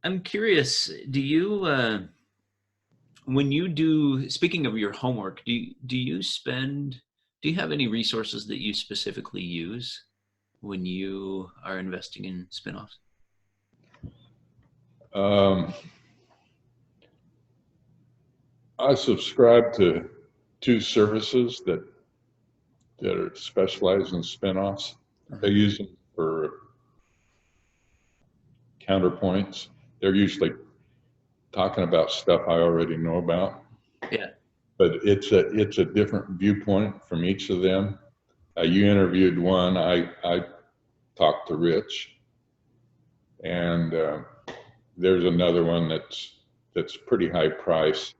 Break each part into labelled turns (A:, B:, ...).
A: I'm curious, do you when you do, speaking of your homework, do you have any resources that you specifically use when you are investing in spinoffs?
B: Um, I subscribe to two services that are specialized in spinoffs. I
A: Mhm.
B: use them for counterpoints. They're usually talking about stuff I already know about,
A: Yeah.
B: but it's a different viewpoint from each of them. You interviewed one. I talked to Rich, and there's another one that's pretty high priced,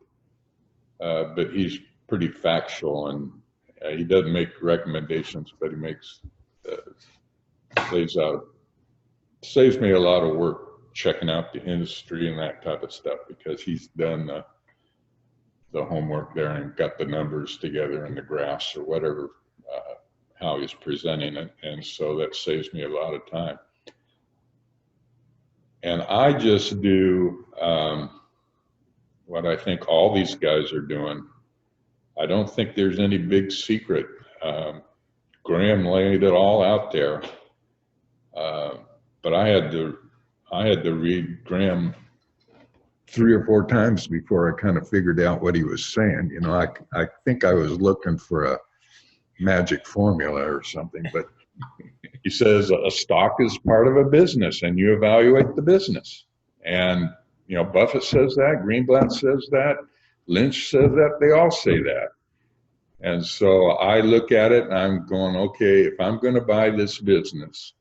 B: but he's pretty factual, and he doesn't make recommendations, but he makes lays out saves me a lot of work checking out the industry and that type of stuff because he's done the homework there and got the numbers together and the graphs or whatever, how he's presenting it, and so that saves me a lot of time. And I just do what I think all these guys are doing. I don't think there's any big secret. Graham laid it all out there, but I had to read Graham 3 or 4 times before I kind of figured out what he was saying. You know, I think I was looking for a magic formula or something, but he says a stock is part of a business and you evaluate the business. And, you know, Buffett says that, Greenblatt says that, Lynch says that, they all say that. And so I look at it and I'm going, okay, if I'm going to buy this business,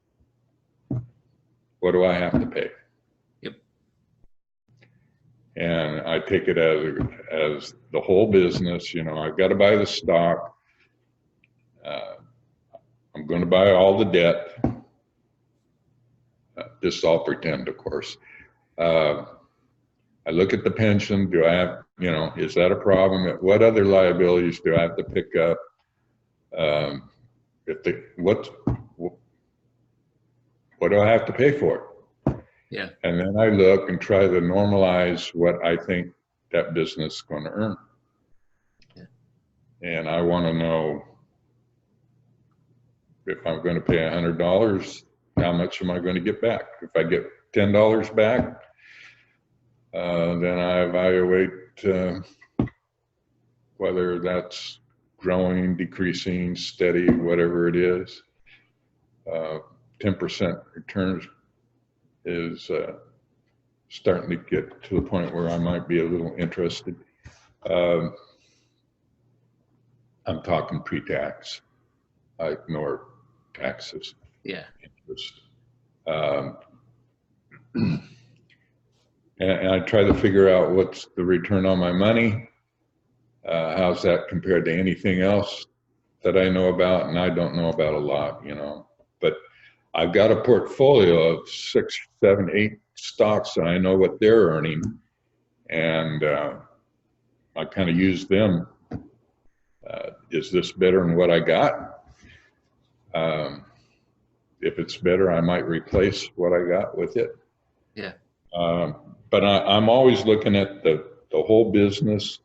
B: what do I have to pay?
A: Yep.
B: And I take it as the whole business. You know, I've got to buy the stock. I'm going to buy all the debt. This I'll pretend, of course. I look at the pension. Do I have, you know, is that a problem? What other liabilities do I have to pick up? What do I have to pay for it?
A: Yeah.
B: And then I look and try to normalize what I think that business is going to earn.
A: Yeah.
B: And I want to know if I'm going to pay $100, how much am I going to get back? If I get $10 back, then I evaluate whether that's growing, decreasing, steady, whatever it is. 10% returns is starting to get to the point where I might be a little interested. I'm talking pre-tax. I ignore taxes.
A: Yeah.
B: Interest. And I try to figure out what's the return on my money. How's that compared to anything else that I know about? And I don't know about a lot, you know. But I've got a portfolio of 6, 7, 8 stocks, and I know what they're earning. And I kind of use them. Is this better than what I got? If it's better, I might replace what I got with it.
A: Yeah.
B: But I'm always looking at the whole business.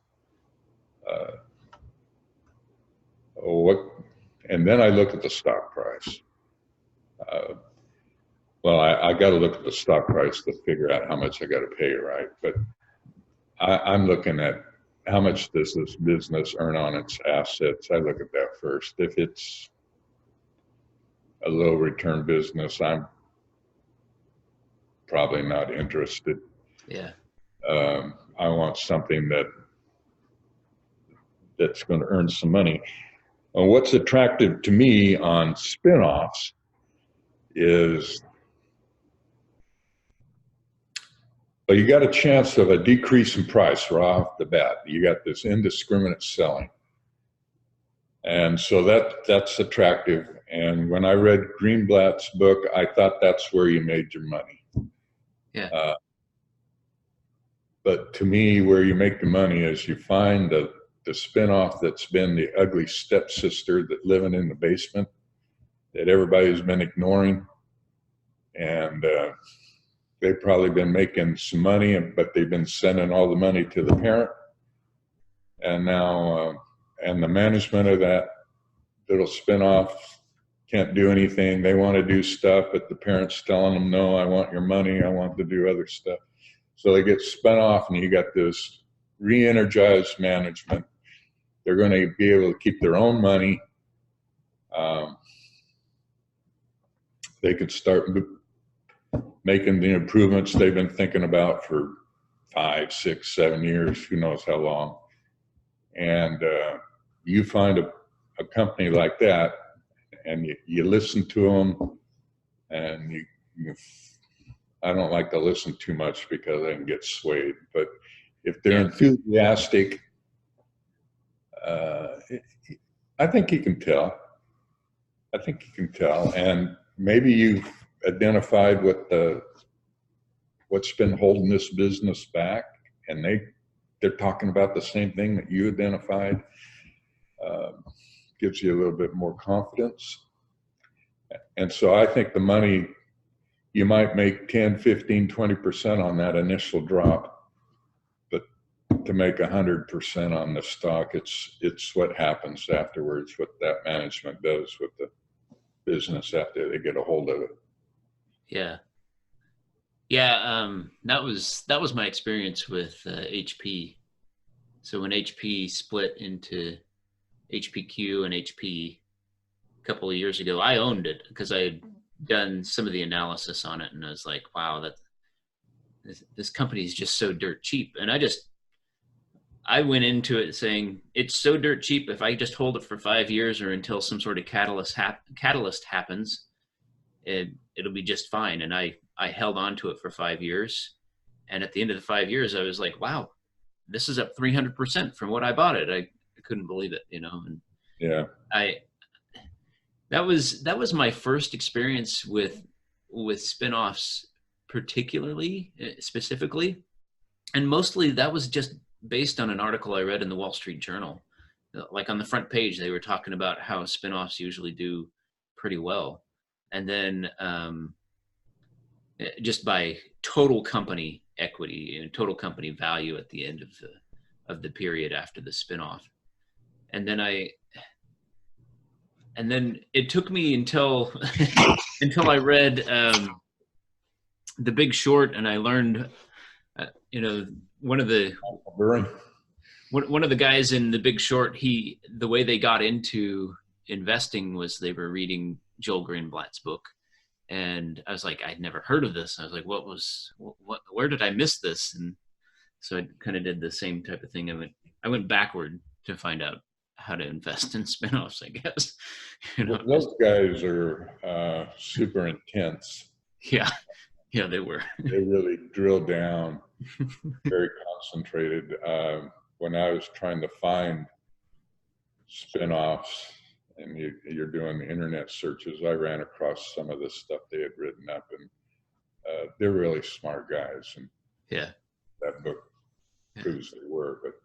B: And then I look at the stock price. Well, I got to look at the stock price to figure out how much I got to pay, right? But I'm looking at how much does this business earn on its assets. I look at that first. If it's a low return business, I'm probably not interested.
A: Yeah.
B: I want something that's going to earn some money. And what's attractive to me on spinoffs is, well, you got a chance of a decrease in price right off the bat. You got this indiscriminate selling. And so that's attractive. And when I read Greenblatt's book, I thought that's where you made your money.
A: Yeah.
B: But to me, where you make the money is you find the spinoff that's been the ugly stepsister that living in the basement that everybody's been ignoring. And they've probably been making some money, but they've been sending all the money to the parent. And now, and the management of that little spinoff can't do anything. They want to do stuff, but the parent's telling them, no, I want your money. I want to do other stuff. So they get spun off, and you got this re-energized management. They're going to be able to keep their own money. They could start making the improvements they've been thinking about for 5, 6, 7 years, who knows how long. And you find a company like that, and you listen to them, and I don't like to listen too much because I can get swayed, but if they're enthusiastic, I think you can tell. And maybe you've identified what's been holding this business back, and they're talking about the same thing that you identified. Gives you a little bit more confidence. And so I think the money, you might make 10, 15, 20% on that initial drop, but to make 100% on the stock, it's what happens afterwards, what that management does with the business after they get a hold of it.
A: Yeah. That was my experience with HP. So when HP split into HPQ and HP a couple of years ago, I owned it because I had done some of the analysis on it, and I was like, wow, this company is just so dirt cheap. And I went into it saying, it's so dirt cheap, if I just hold it for 5 years or until some sort of catalyst happens, it'll be just fine. And I held on to it for 5 years. And at the end of the 5 years, I was like, wow, this is up 300% from what I bought it. I couldn't believe it, And
B: yeah,
A: that was my first experience with spinoffs, particularly, specifically. And mostly that was just based on an article I read in the Wall Street Journal. Like on the front page, they were talking about how spinoffs usually do pretty well. And then just by total company equity and total company value at the end of the period after the spinoff. And then it took me until I read The Big Short, and I learned, one of the guys in The Big Short, the way they got into investing was they were reading Joel Greenblatt's book. And I was like, I'd never heard of this. I was like, where did I miss this? And so I kind of did the same type of thing. I went backward to find out how to invest in spinoffs, I guess.
B: Well, those guys are super intense.
A: Yeah, they were.
B: They really drill down, very concentrated. When I was trying to find spinoffs, and you're doing the internet searches, I ran across some of the stuff they had written up, and they're really smart guys. And
A: yeah,
B: that book proves they were. But